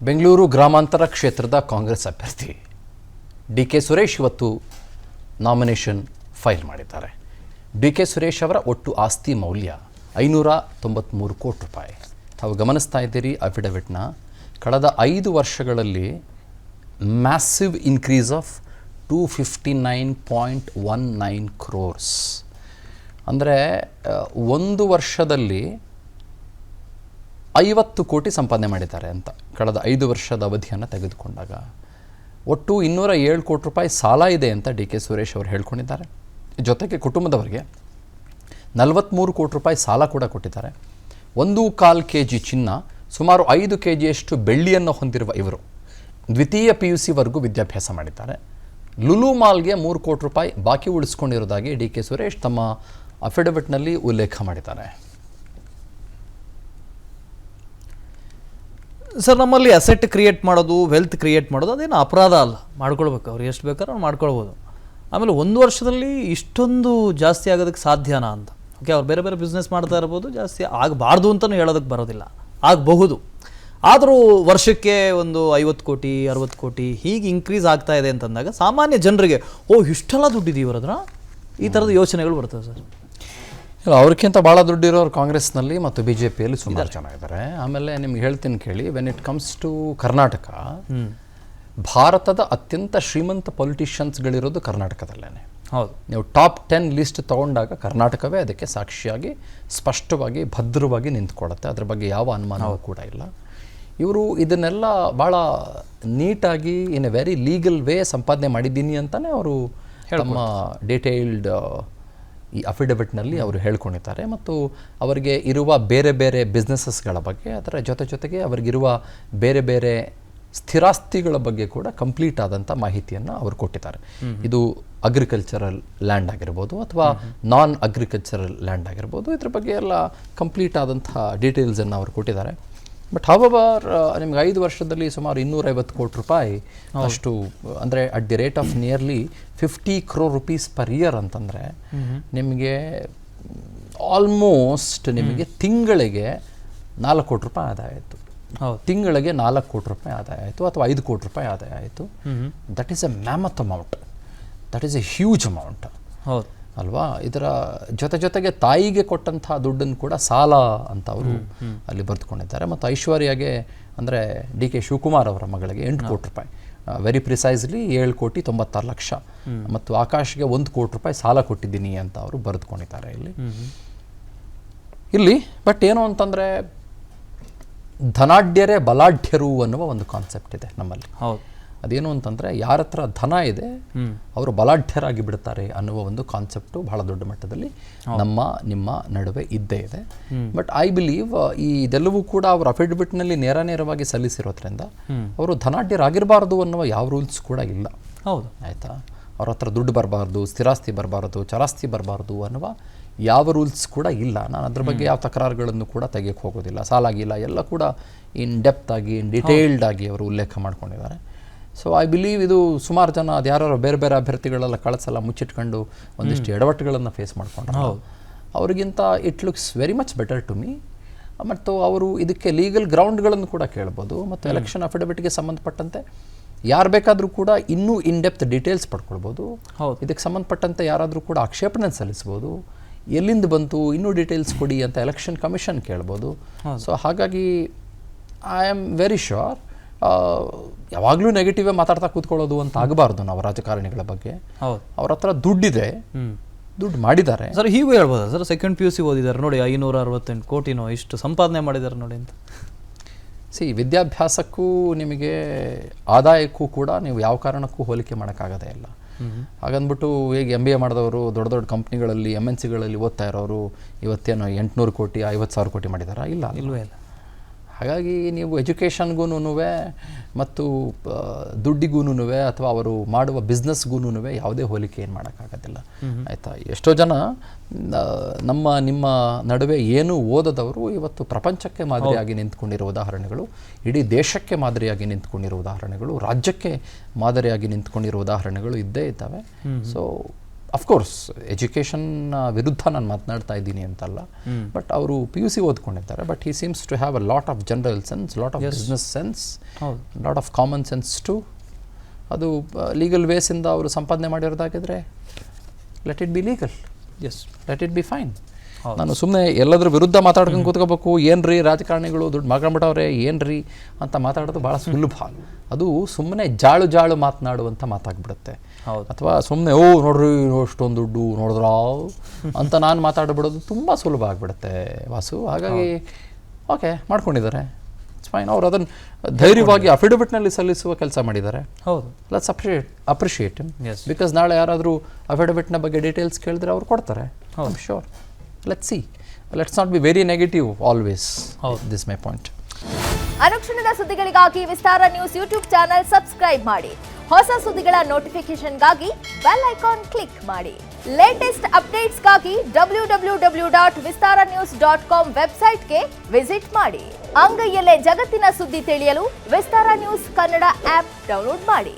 ಬೆಂಗಳೂರು ಗ್ರಾಮಾಂತರ ಕ್ಷೇತ್ರದ ಕಾಂಗ್ರೆಸ್ ಅಭ್ಯರ್ಥಿ ಡಿ ಕೆ ಸುರೇಶ್ ಇವತ್ತು ನಾಮಿನೇಷನ್ ಫೈಲ್ ಮಾಡಿದ್ದಾರೆ. ಡಿ ಕೆ ಸುರೇಶ್ ಅವರ ಒಟ್ಟು ಆಸ್ತಿ ಮೌಲ್ಯ 593 ಕೋಟಿ ರೂಪಾಯಿ. ತಾವು ಗಮನಿಸ್ತಾ ಇದ್ದೀರಿ ಅಫಿಡವಿಟ್ನ. ಕಳೆದ 5 ವರ್ಷಗಳಲ್ಲಿ ಮ್ಯಾಸಿವ್ ಇನ್ಕ್ರೀಸ್ ಆಫ್ 259.19 ಕ್ರೋರ್ಸ್. ಅಂದರೆ ಒಂದು ವರ್ಷದಲ್ಲಿ 50 ಕೋಟಿ ಸಂಪಾದನೆ ಮಾಡಿದ್ದಾರೆ ಅಂತ ಕಳೆದ 5 ವರ್ಷದ ಅವಧಿಯನ್ನು ತೆಗೆದುಕೊಂಡಾಗ. ಒಟ್ಟು 207 ಕೋಟಿ ರೂಪಾಯಿ ಸಾಲ ಇದೆ ಅಂತ ಡಿ ಕೆ ಸುರೇಶ್ ಅವರು ಹೇಳ್ಕೊಂಡಿದ್ದಾರೆ. ಜೊತೆಗೆ ಕುಟುಂಬದವರಿಗೆ 43 ಕೋಟಿ ರೂಪಾಯಿ ಸಾಲ ಕೂಡ ಕೊಟ್ಟಿದ್ದಾರೆ. 1.25 kg ಚಿನ್ನ, ಸುಮಾರು 5 kgಯಷ್ಟು ಬೆಳ್ಳಿಯನ್ನು ಹೊಂದಿರುವ ಇವರು ದ್ವಿತೀಯ PUC ವರೆಗೂ ವಿದ್ಯಾಭ್ಯಾಸ ಮಾಡಿದ್ದಾರೆ. ಲುಲು ಮಾಲ್ಗೆ 3 ಕೋಟಿ ರೂಪಾಯಿ ಬಾಕಿ ಉಳಿಸ್ಕೊಂಡಿರೋದಾಗಿ ಡಿ ಕೆ ಸುರೇಶ್ ತಮ್ಮ ಅಫಿಡವಿಟ್ನಲ್ಲಿ ಉಲ್ಲೇಖ ಮಾಡಿದ್ದಾರೆ. ಸರ್, ನಮ್ಮಲ್ಲಿ ಅಸೆಟ್ ಕ್ರಿಯೇಟ್ ಮಾಡೋದು, ವೆಲ್ತ್ ಕ್ರಿಯೇಟ್ ಮಾಡೋದು ಅದೇನು ಅಪರಾಧ ಅಲ್ಲ, ಮಾಡ್ಕೊಳ್ಬೇಕು. ಅವ್ರು ಎಷ್ಟು ಬೇಕಾದ್ರೂ ಅವ್ರು ಮಾಡ್ಕೊಳ್ಬೋದು. ಆಮೇಲೆ 1 ವರ್ಷದಲ್ಲಿ ಇಷ್ಟೊಂದು ಜಾಸ್ತಿ ಆಗೋದಕ್ಕೆ ಸಾಧ್ಯನಾ ಅಂತ. ಓಕೆ, ಅವ್ರು ಬೇರೆ ಬೇರೆ ಬಿಸ್ನೆಸ್ ಮಾಡ್ತಾ ಇರ್ಬೋದು, ಜಾಸ್ತಿ ಆಗಬಾರ್ದು ಅಂತಲೂ ಹೇಳೋದಕ್ಕೆ ಬರೋದಿಲ್ಲ, ಆಗಬಹುದು. ಆದರೂ ವರ್ಷಕ್ಕೆ ಒಂದು 50 ಕೋಟಿ 60 ಕೋಟಿ ಹೀಗೆ ಇನ್ಕ್ರೀಸ್ ಆಗ್ತಾ ಇದೆ ಅಂತಂದಾಗ ಸಾಮಾನ್ಯ ಜನರಿಗೆ ಇಷ್ಟೆಲ್ಲ ದುಡ್ಡಿದೀವಿ ಹತ್ರ ಈ ಥರದ ಯೋಚನೆಗಳು ಬರ್ತವೆ ಸರ್. ಅವ್ರಿಗಿಂತ ಭಾಳ ದುಡ್ಡಿರೋರು ಕಾಂಗ್ರೆಸ್ನಲ್ಲಿ ಮತ್ತು BJPಯಲ್ಲಿ ಸುಮಾರು ಜನ ಇದ್ದಾರೆ. ಆಮೇಲೆ ನಿಮ್ಗೆ ಹೇಳ್ತೀನಿ ಕೇಳಿ, when it comes to Karnataka, ಭಾರತದ ಅತ್ಯಂತ ಶ್ರೀಮಂತ ಪೊಲಿಟಿಷಿಯನ್ಸ್ಗಳಿರೋದು ಕರ್ನಾಟಕದಲ್ಲೇ. ಹೌದು, ನೀವು ಟಾಪ್ 10 ಲಿಸ್ಟ್ ತೊಗೊಂಡಾಗ ಕರ್ನಾಟಕವೇ ಅದಕ್ಕೆ ಸಾಕ್ಷಿಯಾಗಿ ಸ್ಪಷ್ಟವಾಗಿ ಭದ್ರವಾಗಿ ನಿಂತ್ಕೊಳ್ಳುತ್ತೆ. ಅದ್ರ ಬಗ್ಗೆ ಯಾವ ಅನುಮಾನವೂ ಕೂಡ ಇಲ್ಲ. ಇವರು ಇದನ್ನೆಲ್ಲ ಭಾಳ ನೀಟಾಗಿ in a very legal way ಸಂಪಾದನೆ ಮಾಡಿದ್ದೀನಿ ಅಂತಲೇ ಅವರು ತಮ್ಮ ಡೀಟೇಲ್ಡ್ ಈ ಅಫಿಡವಿಟ್ನಲ್ಲಿ ಅವರು ಹೇಳ್ಕೊಂಡಿದ್ದಾರೆ. ಮತ್ತು ಅವರಿಗೆ ಇರುವ ಬೇರೆ ಬೇರೆ ಬಿಸ್ನೆಸಸ್ಗಳ ಬಗ್ಗೆ, ಅದರ ಜೊತೆಗೆ ಅವರಿಗಿರುವ ಬೇರೆ ಬೇರೆ ಸ್ಥಿರಾಸ್ತಿಗಳ ಬಗ್ಗೆ ಕೂಡ ಕಂಪ್ಲೀಟ್ ಆದಂಥ ಮಾಹಿತಿಯನ್ನು ಅವರು ಕೊಟ್ಟಿದ್ದಾರೆ. ಇದು ಅಗ್ರಿಕಲ್ಚರಲ್ ಲ್ಯಾಂಡ್ ಆಗಿರ್ಬೋದು ಅಥವಾ ನಾನ್ ಅಗ್ರಿಕಲ್ಚರಲ್ ಲ್ಯಾಂಡ್ ಆಗಿರ್ಬೋದು, ಇದ್ರ ಬಗ್ಗೆ ಎಲ್ಲ ಕಂಪ್ಲೀಟ್ ಆದಂಥ ಡೀಟೇಲ್ಸನ್ನು ಅವರು ಕೊಟ್ಟಿದ್ದಾರೆ. ಬಟ್ ಹೌವರ್ ನಿಮ್ಗೆ 5 ವರ್ಷದಲ್ಲಿ ಸುಮಾರು 250 ಕೋಟಿ ರೂಪಾಯಿ ಅಷ್ಟು, ಅಂದರೆ at the rate of nearly 50 crore rupees per year ಅಂತಂದರೆ ನಿಮಗೆ ಆಲ್ಮೋಸ್ಟ್ ನಿಮಗೆ ತಿಂಗಳಿಗೆ 4 ಕೋಟಿ ರೂಪಾಯಿ ಆದಾಯ ಆಯಿತು. ತಿಂಗಳಿಗೆ 4 ಕೋಟಿ ರೂಪಾಯಿ ಆದಾಯ ಆಯಿತು ಅಥವಾ 5 ಕೋಟಿ ರೂಪಾಯಿ ಆದಾಯ ಆಯಿತು. That is A mammoth amount, that is A huge amount. ಹೌದು ಅಲ್ವಾ? ಇದರ ಜೊತೆಗೆ ತಾಯಿಗೆ ಕೊಟ್ಟಂಥ ದುಡ್ಡನ್ನು ಕೂಡ ಸಾಲ ಅಂತ ಅವರು ಅಲ್ಲಿ ಬರೆದುಕೊಂಡಿದ್ದಾರೆ. ಮತ್ತು ಐಶ್ವರ್ಯಗೆ, ಅಂದರೆ ಡಿ ಕೆ ಶಿವಕುಮಾರ್ ಅವರ ಮಗಳಿಗೆ 8 ಕೋಟಿ ರೂಪಾಯಿ, ವೆರಿ ಪ್ರಿಸೈಸ್ಲಿ 7,96,00,000, ಮತ್ತು ಆಕಾಶ್ಗೆ 1 ಕೋಟಿ ರೂಪಾಯಿ ಸಾಲ ಕೊಟ್ಟಿದ್ದೀನಿ ಅಂತ ಅವರು ಬರೆದುಕೊಂಡಿದ್ದಾರೆ ಇಲ್ಲಿ. ಬಟ್ ಏನು ಅಂತಂದರೆ, ಧನಾಢ್ಯರೇ ಬಲಾಢ್ಯರು ಅನ್ನುವ ಒಂದು ಕಾನ್ಸೆಪ್ಟ್ ಇದೆ ನಮ್ಮಲ್ಲಿ. ಹೌದು, ಅದೇನು ಅಂತಂದರೆ, ಯಾರ ಹತ್ರ ಧನ ಇದೆ ಅವರು ಬಲಾಢ್ಯರಾಗಿ ಬಿಡ್ತಾರೆ ಅನ್ನುವ ಒಂದು ಕಾನ್ಸೆಪ್ಟು ಬಹಳ ದೊಡ್ಡ ಮಟ್ಟದಲ್ಲಿ ನಿಮ್ಮ ನಡುವೆ ಇದ್ದೇ ಇದೆ. ಬಟ್ ಐ ಬಿಲೀವ್ ಇದೆಲ್ಲವೂ ಕೂಡ ಅವರು ಅಫಿಡವಿಟ್ನಲ್ಲಿ ನೇರವಾಗಿ ಸಲ್ಲಿಸಿರೋದ್ರಿಂದ ಅವರು ಧನಾಢ್ಯರಾಗಿರಬಾರ್ದು ಅನ್ನುವ ಯಾವ ರೂಲ್ಸ್ ಕೂಡ ಇಲ್ಲ. ಹೌದು, ಆಯಿತಾ? ಅವ್ರ ಹತ್ರ ದುಡ್ಡು ಬರಬಾರ್ದು, ಸ್ಥಿರಾಸ್ತಿ ಬರಬಾರ್ದು, ಚರಾಸ್ತಿ ಬರಬಾರ್ದು ಅನ್ನುವ ಯಾವ ರೂಲ್ಸ್ ಕೂಡ ಇಲ್ಲ. ನಾನು ಅದ್ರ ಬಗ್ಗೆ ಯಾವ ತಕರಾರುಗಳನ್ನು ಕೂಡ ತೆಗೆಯಕ್ಕೆ ಹೋಗೋದಿಲ್ಲ. ಸಾಲಾಗಿಲ್ಲ, ಎಲ್ಲ ಕೂಡ ಇನ್ ಡೆಪ್ತ್ ಆಗಿ, ಇನ್ ಡಿಟೇಲ್ಡ್ ಆಗಿ ಅವರು ಉಲ್ಲೇಖ ಮಾಡ್ಕೊಂಡಿದ್ದಾರೆ. ಸೊ ಐ ಬಿಲೀವ್ ಇದು ಸುಮಾರು ಜನ ಅದು ಯಾರು ಬೇರೆ ಬೇರೆ ಅಭ್ಯರ್ಥಿಗಳೆಲ್ಲ ಕಳಿಸಲ್ಲ ಮುಚ್ಚಿಟ್ಕೊಂಡು ಒಂದಿಷ್ಟು ಎಡವಟ್ಟುಗಳನ್ನು ಫೇಸ್ ಮಾಡ್ಕೊಂಡ್ರೆ, ಅವ್ರಿಗಿಂತ it looks very much better to me. ಮತ್ತು ಅವರು ಇದಕ್ಕೆ ಲೀಗಲ್ ಗ್ರೌಂಡ್ಗಳನ್ನು ಕೂಡ ಕೇಳ್ಬೋದು. ಮತ್ತು ಎಲೆಕ್ಷನ್ ಅಫಿಡವಿಟ್ಗೆ ಸಂಬಂಧಪಟ್ಟಂತೆ ಯಾರು ಬೇಕಾದರೂ ಕೂಡ ಇನ್ನೂ ಇನ್ ಡೆಪ್ತ್ ಡೀಟೇಲ್ಸ್ ಪಡ್ಕೊಳ್ಬೋದು. ಇದಕ್ಕೆ ಸಂಬಂಧಪಟ್ಟಂತೆ ಯಾರಾದರೂ ಕೂಡ ಆಕ್ಷೇಪಣೆ ಸಲ್ಲಿಸ್ಬೋದು. ಎಲ್ಲಿಂದ ಬಂತು, ಇನ್ನೂ ಡೀಟೇಲ್ಸ್ ಕೊಡಿ ಅಂತ ಎಲೆಕ್ಷನ್ ಕಮಿಷನ್ ಕೇಳ್ಬೋದು. ಸೊ ಹಾಗಾಗಿ ಐ ಆಮ್ ವೆರಿ ಶ್ಯೂರ್ ಯಾವಾಗಲೂ ನೆಗೆಟಿವೇ ಮಾತಾಡ್ತಾ ಕೂತ್ಕೊಳ್ಳೋದು ಅಂತ ಆಗಬಾರ್ದು ನಾವು ರಾಜಕಾರಣಿಗಳ ಬಗ್ಗೆ. ಅವ್ರ ಹತ್ರ ದುಡ್ಡಿದೆ, ದುಡ್ಡು ಮಾಡಿದ್ದಾರೆ. ಸರ್, ಹೀಗೂ ಹೇಳ್ಬೋದಾ ಸರ್? ಸೆಕೆಂಡ್ PUC ಓದಿದ್ದಾರೆ ನೋಡಿ, 568 ಕೋಟಿನೋ ಇಷ್ಟು ಸಂಪಾದನೆ ಮಾಡಿದ್ದಾರೆ ನೋಡಿ ಅಂತ. ವಿದ್ಯಾಭ್ಯಾಸಕ್ಕೂ ನಿಮಗೆ ಆದಾಯಕ್ಕೂ ಕೂಡ ನೀವು ಯಾವ ಕಾರಣಕ್ಕೂ ಹೋಲಿಕೆ ಮಾಡೋಕ್ಕಾಗೋದೇ ಇಲ್ಲ. ಹಾಗಂದ್ಬಿಟ್ಟು ಈಗ MBA ಮಾಡಿದವರು ದೊಡ್ಡ ಕಂಪ್ನಿಗಳಲ್ಲಿ MNCಗಳಲ್ಲಿ ಓದ್ತಾ ಇರೋರು ಇವತ್ತೇನು 800 ಕೋಟಿ 50,000 ಕೋಟಿ ಮಾಡಿದಾರಾ? ಇಲ್ವೇ ಇಲ್ಲ. ಹಾಗಾಗಿ ನೀವು ಎಜುಕೇಷನ್ಗೂ ಮತ್ತು ದುಡ್ಡಿಗೂ ಅಥವಾ ಅವರು ಮಾಡುವ ಬಿಸ್ನೆಸ್ಗೂ ಯಾವುದೇ ಹೋಲಿಕೆ ಏನು ಮಾಡೋಕ್ಕಾಗೋದಿಲ್ಲ, ಆಯಿತಾ? ಎಷ್ಟೋ ಜನ ನಿಮ್ಮ ನಡುವೆ ಏನೂ ಓದದವರು ಇವತ್ತು ಪ್ರಪಂಚಕ್ಕೆ ಮಾದರಿಯಾಗಿ ನಿಂತ್ಕೊಂಡಿರೋ ಉದಾಹರಣೆಗಳು, ಇಡೀ ದೇಶಕ್ಕೆ ಮಾದರಿಯಾಗಿ ನಿಂತ್ಕೊಂಡಿರೋ ಉದಾಹರಣೆಗಳು, ರಾಜ್ಯಕ್ಕೆ ಮಾದರಿಯಾಗಿ ನಿಂತ್ಕೊಂಡಿರೋ ಉದಾಹರಣೆಗಳು ಇದ್ದೇ ಇದ್ದಾವೆ. ಸೊ ಅಫ್ಕೋರ್ಸ್ ಎಜುಕೇಷನ್ ವಿರುದ್ಧ ನಾನು ಮಾತನಾಡ್ತಾ ಇದ್ದೀನಿ ಅಂತಲ್ಲ, ಬಟ್ ಅವರು PUC ಓದ್ಕೊಂಡಿದ್ದಾರೆ, but he seems to have a lot of general sense, lot of business sense, lot of common sense too. ಅದು ಲೀಗಲ್ ವೇಸಿಂದ ಅವರು ಸಂಪಾದನೆ ಮಾಡಿರೋದಾಗಿದ್ರೆ let it be legal, let it be fine. ನಾನು ಸುಮ್ಮನೆ ಎಲ್ಲದ್ರ ವಿರುದ್ಧ ಮಾತಾಡ್ಕೊಂಡು ಕೂತ್ಕೋಬೇಕು, ಏನ್ರಿ ರಾಜಕಾರಣಿಗಳು ದುಡ್ಡು ಮಾಡ್ಕೊಂಡ್ಬಿಟ್ಟವ್ರೆ ಏನ್ರಿ ಅಂತ ಮಾತಾಡೋದು ಭಾಳ ಸುಲಭ. ಅದು ಸುಮ್ಮನೆ ಜಾಳು ಮಾತನಾಡುವಂಥ ಮಾತಾಗ್ಬಿಡುತ್ತೆ. ಅಥವಾ ಸುಮ್ಮನೆ ನೋಡ್ರಿ ಅಷ್ಟೊಂದು ದುಡ್ಡು ನೋಡಿದ್ರಾ ಅಂತ ನಾನು ಮಾತಾಡ್ಬಿಡೋದು ತುಂಬ ಸುಲಭ ಆಗಿಬಿಡುತ್ತೆ ವಾಸು. ಹಾಗಾಗಿ ಓಕೆ ಮಾಡ್ಕೊಂಡಿದ್ದಾರೆ, ಇಟ್ಸ್ ಫೈನ್. ಅವ್ರು ಅದನ್ನು ಧೈರ್ಯವಾಗಿ ಅಫಿಡವಿಟ್ನಲ್ಲಿ ಸಲ್ಲಿಸುವ ಕೆಲಸ ಮಾಡಿದ್ದಾರೆ. ಹೌದು, ಲೆಟ್ಸ್ ಅಪ್ರಿಷಿಯೇಟ್ ಹಿಮ್. ಬಿಕಾಸ್ ನಾಳೆ ಯಾರಾದರೂ ಅಫಿಡವಿಟ್ನ ಬಗ್ಗೆ ಡೀಟೇಲ್ಸ್ ಕೇಳಿದ್ರೆ ಅವ್ರು ಕೊಡ್ತಾರೆ. Sure, let's see. Let's not be very negative always. This my point. ಅನುಕ್ಷಣದ ಸುದ್ದಿಗಳಿಗಾಗಿ ವಿಸ್ತಾರ ನ್ಯೂಸ್ ಯೂಟ್ಯೂಬ್ ಚಾನೆಲ್ ಸಬ್ಸ್ಕ್ರೈಬ್ ಮಾಡಿ. ಹೊಸ ಸುದ್ದಿಗಳ ನೋಟಿಫಿಕೇಶನ್ಗಾಗಿ ಬೆಲ್ ಐಕಾನ್ ಕ್ಲಿಕ್ ಮಾಡಿ. ಲೇಟೆಸ್ಟ್ ಅಪ್ಡೇಟ್ಸ್ಗಾಗಿ www.vistaranews.com ವೆಬ್ಸೈಟ್ಗೆ ವಿಸಿಟ್ ಮಾಡಿ. ಅಂಗೈಯಲ್ಲೇ ಜಗತ್ತಿನ ಸುದ್ದಿ ತಿಳಿಯಲು ವಿಸ್ತಾರ ನ್ಯೂಸ್ ಕನ್ನಡ ಆಪ್ ಡೌನ್ಲೋಡ್ ಮಾಡಿ.